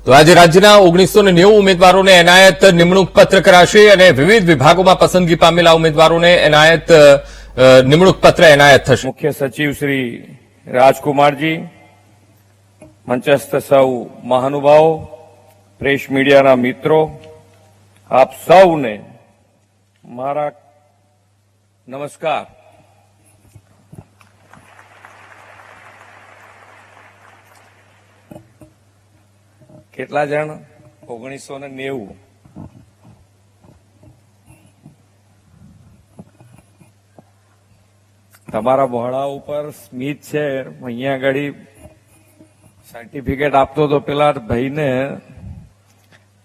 તો આજે રાજ્યના 1990 ઉમેદવારોને એનાયત નિમણૂક પત્ર કરાશે અને વિવિધ વિભાગોમાં પસંદગી પામેલા ઉમેદવારોને એનાયત નિમણૂક પત્ર એનાયત થશે. મુખ્ય સચિવ શ્રી રાજકુમારજી, મંચસ્થ સૌ મહાનુભાવો, પ્રેસ મીડિયાના મિત્રો, આપ સૌને મારા નમસ્કાર. કેટલા જણ? 1990. તમારા મોઢા ઉપર સ્મિત છે. અહીંયા આગળ સર્ટિફિકેટ આપતો તો પેલા ભાઈને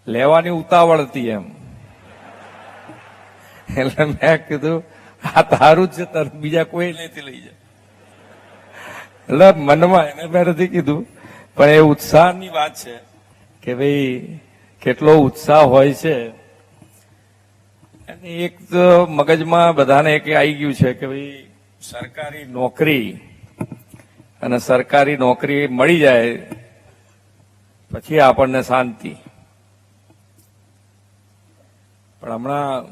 લેવાની ઉતાવળ હતી એમ, એટલે મેં કીધું આ તારું જ છે, તાર બીજા કોઈ નથી લઈ જાય. એટલે મનમાં એને મેં નથી કીધું, પણ એ ઉત્સાહની વાત છે કે ભાઈ કેટલો ઉત્સાહ હોય છે. અને એક તો મગજમાં બધાને એક આવી ગયું છે કે ભાઈ સરકારી નોકરી, અને સરકારી નોકરી મળી જાય પછી આપણને શાંતિ. પણ હમણાં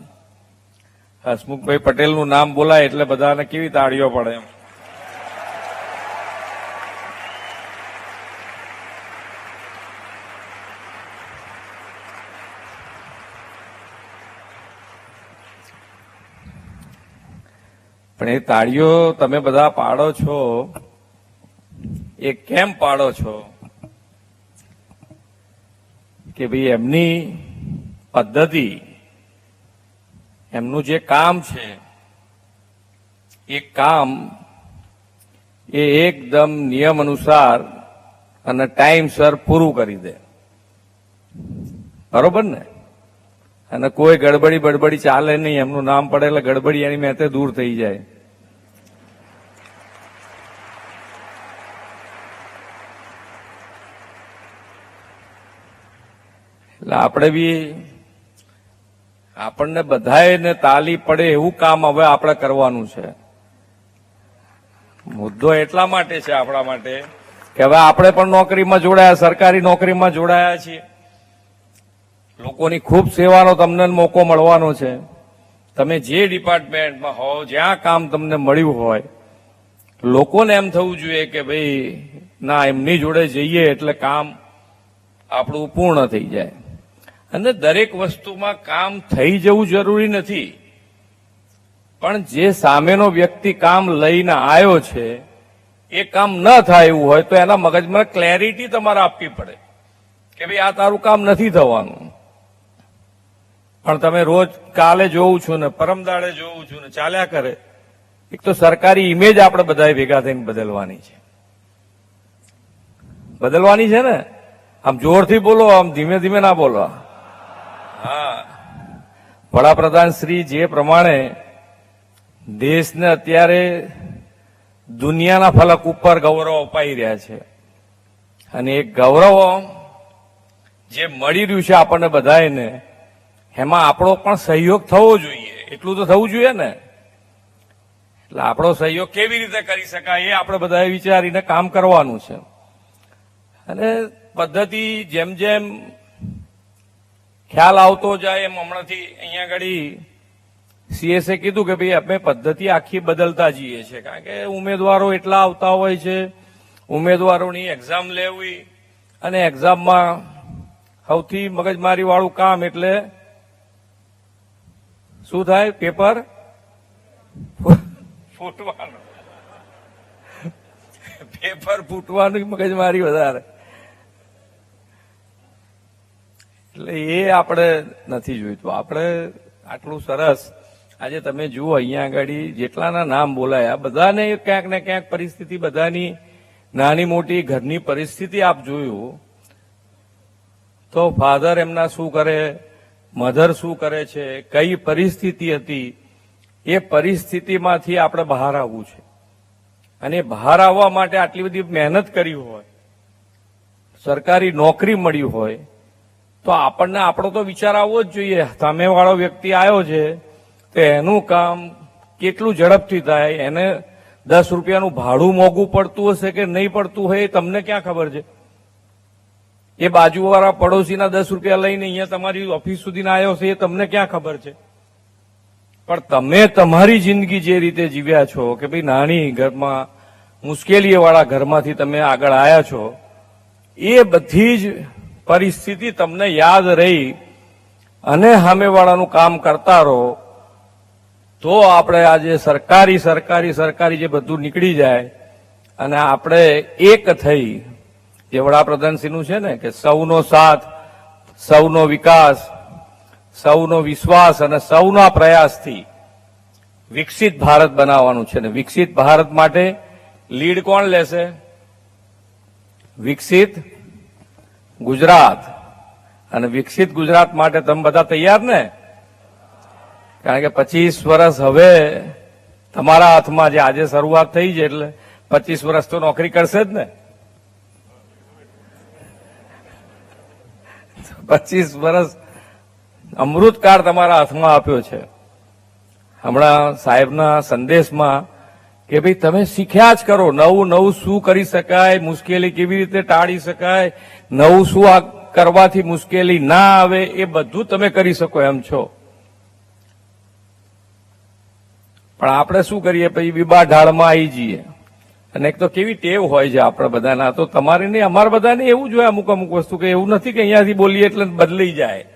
હસમુખભાઈ પટેલનું નામ બોલાય એટલે બધાને કેવી તાળીઓ પડે એમ. પણ એ તાળીઓ તમે બધા પાડો છો, એ કેમ પાડો છો કે ભાઈ એમની પદ્ધતિ, એમનું જે કામ છે એ કામ એ એકદમ નિયમ અનુસાર અને ટાઈમસર પૂરું કરી દે. બરોબર ને? અને કોઈ ગડબડી બડબડી ચાલે નહીં. એમનું નામ પડે એટલે ગડબડી એની મેતે દૂર થઈ જાય. એટલે આપણે બી આપણને બધાને તાલી પડે એવું કામ હવે આપણે કરવાનું છે. મુદ્દો એટલા માટે છે આપણા માટે કે હવે આપણે પણ નોકરીમાં જોડાયા, સરકારી નોકરીમાં જોડાયા છીએ. લોકોની ખૂબ સેવાનો તમને મોકો મળવાનો છે. તમે જે ડિપાર્ટમેન્ટમાં હો, જ્યાં કામ તમને મળ્યું હોય, લોકોને એમ થવું જોઈએ કે ભાઈ ના, એમની જોડે જઈએ એટલે કામ આપણું પૂર્ણ થઈ જાય. અને દરેક વસ્તુમાં કામ થઈ જવું જરૂરી નથી, પણ જે સામેનો વ્યક્તિ કામ લઈને આવ્યો છે એ કામ ન થાય એવું હોય તો એના મગજમાં ક્લેરિટી તમારે આપવી પડે કે ભાઈ આ તારું કામ નથી થવાનું. પણ તમે રોજ કાલે જોઉં છું ને પરમદાડે જોઉં છું ને ચાલ્યા કરે. એક તો સરકારી ઇમેજ આપણે બધાએ ભેગા થઈને બદલવાની છે. બદલવાની છે ને? આમ જોરથી બોલો, આમ ધીમે ધીમે ના બોલો. હા, વડાપ્રધાન શ્રી જે પ્રમાણે દેશને અત્યારે દુનિયાના ફલક ઉપર ગૌરવ અપાઈ રહ્યા છે, અને એ ગૌરવ જે મળી રહ્યું છે આપણને બધાને, એમાં આપણો પણ સહયોગ થવો જોઈએ. એટલું તો થવું જોઈએ ને. એટલે આપણો સહયોગ કેવી રીતે કરી શકાય એ આપણે બધાએ વિચારીને કામ કરવાનું છે. અને પદ્ધતિ જેમ જેમ ખ્યાલ આવતો જાય એમ હમણાંથી અહીંયા આગળ સીએસએ કીધું કે ભાઈ અમે પદ્ધતિ આખી બદલતા જઈએ છીએ, કારણ કે ઉમેદવારો એટલા આવતા હોય છે, ઉમેદવારોની એક્ઝામ લેવી, અને એક્ઝામમાં સૌથી મગજમારી વાળું કામ એટલે શું થાય? પેપર ફૂટવાનું. પેપર ફૂટવાનું મગજમારી વધારે. એટલે એ આપણે નથી જોઈતું. આપણે આટલું સરસ આજે તમે જુઓ અહીંયા આગળ જેટલાના નામ બોલાયા, બધાને ક્યાંક ને ક્યાંક પરિસ્થિતિ, બધાની નાની મોટી ઘરની પરિસ્થિતિ આપ જોયું તો ફાધર એમના શું કરે, મધર શું કરે છે, કઈ પરિસ્થિતિ હતી, એ પરિસ્થિતિમાંથી આપણે બહાર આવવું છે. અને બહાર આવવા માટે આટલી બધી મહેનત કરી હોય, સરકારી નોકરી મળી હોય, તો આપણને આપણો તો વિચાર આવવો જ જોઈએ. સામેવાળો વ્યક્તિ આવ્યો છે તો એનું કામ કેટલું ઝડપથી થાય, એને 10 રૂપિયાનું ભાડું મોંઘું પડતું હશે કે નહીં પડતું હોય એ તમને ક્યાં ખબર છે? એ બાજુવાળા પડોશીના 10 રૂપિયા લઈને અહીંયા તમારી ઓફિસ સુધી આવ્યો છે એ તમને ક્યાં ખબર છે? પણ તમે તમારી જિંદગી જે રીતે જીવ્યા છો કે ભાઈ નાની ઘરમાં મુશ્કેલીવાળા ઘરમાંથી તમે આગળ આવ્યા છો, એ બધી જ પરિસ્થિતિ તમને યાદ રહી અને સામેવાળાનું કામ કરતા રહો તો આપણે આજે સરકારી જે બધું નીકળી જાય અને આપણે એક થઈ, જે વડાપ્રધાનશ્રીનું છે ને કે સૌનો સાથ, સૌનો વિકાસ, સૌનો વિશ્વાસ અને સૌના પ્રયાસથી વિકસિત ભારત બનાવવાનું છે. ને વિકસિત ભારત માટે લીડ કોણ લેશે? વિકસિત ગુજરાત. અને વિકસિત ગુજરાત માટે તમે બધા તૈયાર ને? કારણ કે 25 વર્ષ હવે તમારા હાથમાં, જે આજે શરૂઆત થઈ છે એટલે 25 વર્ષ તો નોકરી કરશે જ ને. 25 વર્ષ અમૃતકાળ તમારા હાથમાં આપ્યો છે. હમણાં સાહેબના સંદેશમાં કે ભાઈ તમે શીખ્યા જ કરો, નવું શું કરી શકાય, મુશ્કેલી કેવી રીતે ટાળી શકાય, નવું શું આ કરવાથી મુશ્કેલી ના આવે, એ બધું તમે કરી શકો એમ છો. પણ આપણે શું કરીએ, પછી બીબા ઢાળમાં આવી જઈએ. અને એક તો કેવી ટેવ હોય છે આપણે બધાના, તો તમારે નહીં અમારા બધાને એવું જ હોય અમુક વસ્તુ, કે એવું નથી કે અહીંયાથી બોલીએ એટલે બદલાઈ જાય.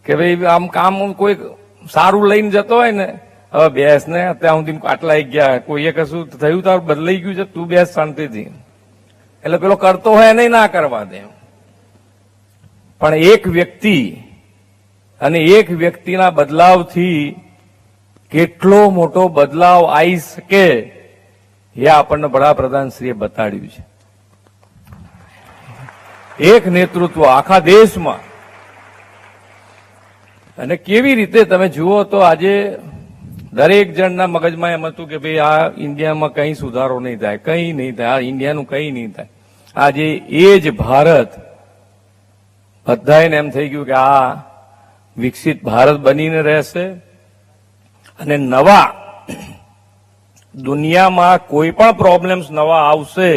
કે ભાઈ આમ કામ કોઈ સારું લઈને જતો હોય ને, હવે બેસ ને અત્યાર સુધી આટલા આવી ગયા, કોઈએ કશું થયું તારું બદલાઈ ગયું છે, તું બેસ શાંતિથી. એટલે પેલો કરતો હોય એને ના કરવા દે. પણ એક વ્યક્તિ અને એક વ્યક્તિના બદલાવથી કેટલો મોટો બદલાવ આવી શકે એ આપણને વડાપ્રધાનશ્રીએ બતાડ્યું છે. એક નેતૃત્વ આખા દેશમાં. અને કેવી રીતે તમે જુઓ તો આજે દરેક જણના મગજમાં એમ હતું કે ભાઈ આ ઇન્ડિયામાં કંઈ સુધારો નહીં થાય, કંઈ નહીં થાય, આ ઇન્ડિયાનું કંઈ નહીં થાય. આજે એ જ ભારત બધાને એમ થઈ ગયું કે આ વિકસિત ભારત બનીને રહેશે. અને નવા દુનિયામાં કોઈ પણ પ્રોબ્લેમ્સ નવા આવશે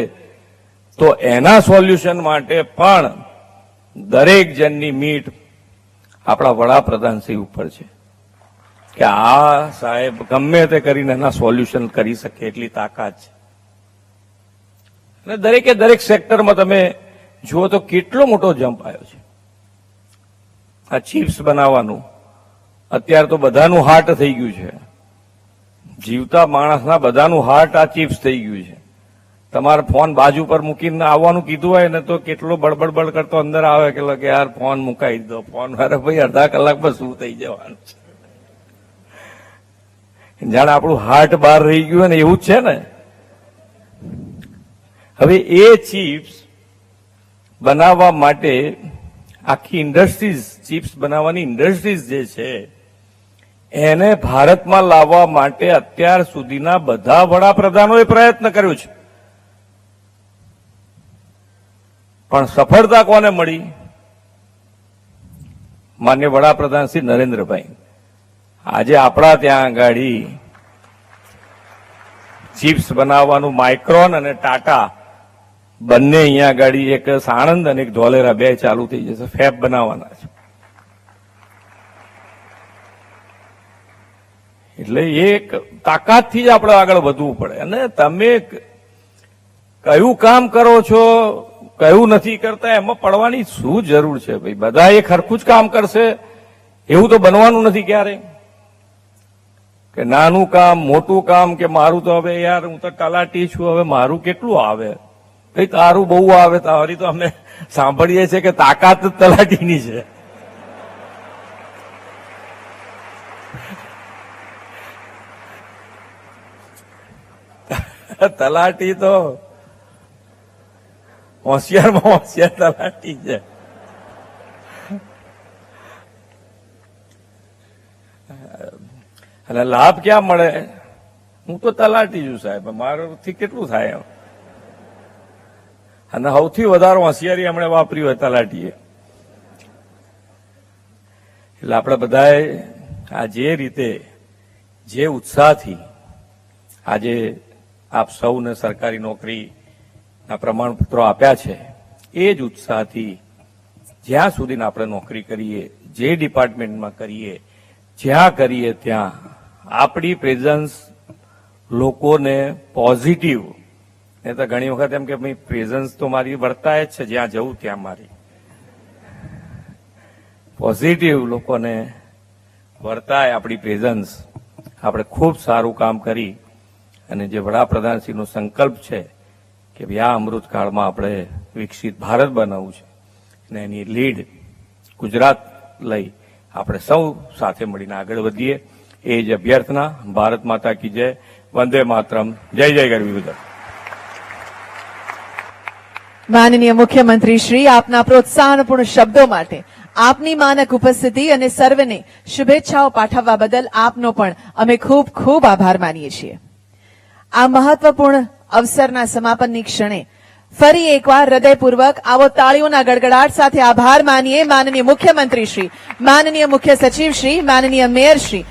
તો એના સોલ્યુશન માટે પણ દરેક જણની મીટ આપણા વડાપ્રધાનશ્રી ઉપર છે કે આ સાહેબ ગમે તે કરીને એના સોલ્યુશન કરી શકે એટલી તાકાત છે. અને દરેક સેક્ટરમાં તમે જુઓ તો કેટલો મોટો જમ્પ આવ્યો છે. આ ચિપ્સ બનાવવાનું અત્યારે તો બધાનું હાર્ટ થઈ ગયું છે. જીવતા માણસના બધાનું હાર્ટ આ ચિપ્સ થઈ ગયું છે. તમારે ફોન બાજુ પર મૂકીને આવવાનું કીધું હોય ને તો કેટલો બડબડ કરતો અંદર આવે કે યાર ફોન મુકાઈ દો, ફોન અરે ભાઈ અડધા કલાકમાં શું થઈ જવાનું છે. જાણે આપણું હાર્ટ બહાર રહી ગયું ને એવું જ છે ને. હવે એ ચિપ્સ બનાવવા માટે આખી ઇન્ડસ્ટ્રીઝ, ચિપ્સ બનાવવાની ઇન્ડસ્ટ્રીઝ જે છે એને ભારતમાં લાવવા માટે અત્યાર સુધીના બધા વડાપ્રધાનોએ પ્રયત્ન કર્યો છે. પણ સફળતા કોને મળી? માન્ય વડાપ્રધાન શ્રી નરેન્દ્રભાઈ. આજે આપણા ત્યાં આગળ ચિપ્સ બનાવવાનું માઇક્રોન અને ટાટા બંને અહીંયા આગળ, એક સાણંદ અને એક ધોલેરા, બે ચાલુ થઈ જશે, ફેબ બનાવવાના છે. એટલે એક તાકાતથી જ આપણે આગળ વધવું પડે. અને તમે કયું કામ કરો છો, કયું નથી કરતા, એમાં પડવાની શું જરૂર છે ભાઈ? બધા એક સરખું જ કામ કરશે એવું તો બનવાનું નથી ક્યારે. કે નાનું કામ, મોટું કામ, કે મારું તો હવે યાર હું તો તલાટી છું, હવે મારું કેટલું આવે, ભાઈ તારું બહુ આવે. તારી તો અમે સાંભળીએ છીએ કે તાકાત જ તલાટીની છે. તલાટી તો હોશિયારમાં હોશિયાર તલાટી છે. અને લાભ ક્યાં મળે? હું તો તલાટી છું સાહેબ, મારાથી કેટલું થાય? અને સૌથી વધારે હોશિયારી હમણાં વાપરી હોય તલાટીએ. એટલે આપણે બધાએ આ જે રીતે, જે ઉત્સાહથી આજે આપ સૌને સરકારી નોકરી આ પ્રમાણપત્રો આપ્યા છે એ જ ઉત્સાહથી જ્યાં સુધી આપણે નોકરી કરીએ, જે ડિપાર્ટમેન્ટમાં કરીએ, જ્યાં કરીએ ત્યાં આપણી પ્રેઝન્સ લોકોને પોઝિટિવ, એ તો ઘણી વખત એમ કે ભાઈ પ્રેઝન્સ તો મારી વર્તાય જ છે, જ્યાં જવું ત્યાં મારી પોઝિટિવ લોકોને વર્તાય આપણી પ્રેઝન્સ. આપણે ખૂબ સારું કામ કરી અને જે વડાપ્રધાનશ્રીનો સંકલ્પ છે કે ભાઈ આ અમૃતકાળમાં આપણે વિકસિત ભારત બનાવવું છે અને એની લીડ ગુજરાત લઈ આપણે સૌ સાથે મળીને આગળ વધીએ, એ જ અભ્યર્થના. ભારત માતા કી જય, વંદે માતરમ, જય જય ગરવી ઉદય. માનનીય મુખ્યમંત્રી શ્રી, આપના પ્રોત્સાહનપૂર્ણ શબ્દો માટે, આપની માનક ઉપસ્થિતિ અને સર્વને શુભેચ્છાઓ પાઠવવા બદલ આપનો પણ અમે ખૂબ ખૂબ આભાર માનીએ છીએ. આ મહત્વપૂર્ણ અવસરના સમાપનની ક્ષણે ફરી એકવાર હૃદયપૂર્વક આવો તાળીઓના ગડગડાટ સાથે આભાર માનીએ માનનીય મુખ્યમંત્રી શ્રી, માનનીય મુખ્ય સચિવ શ્રી, માનનીય મેયર શ્રી,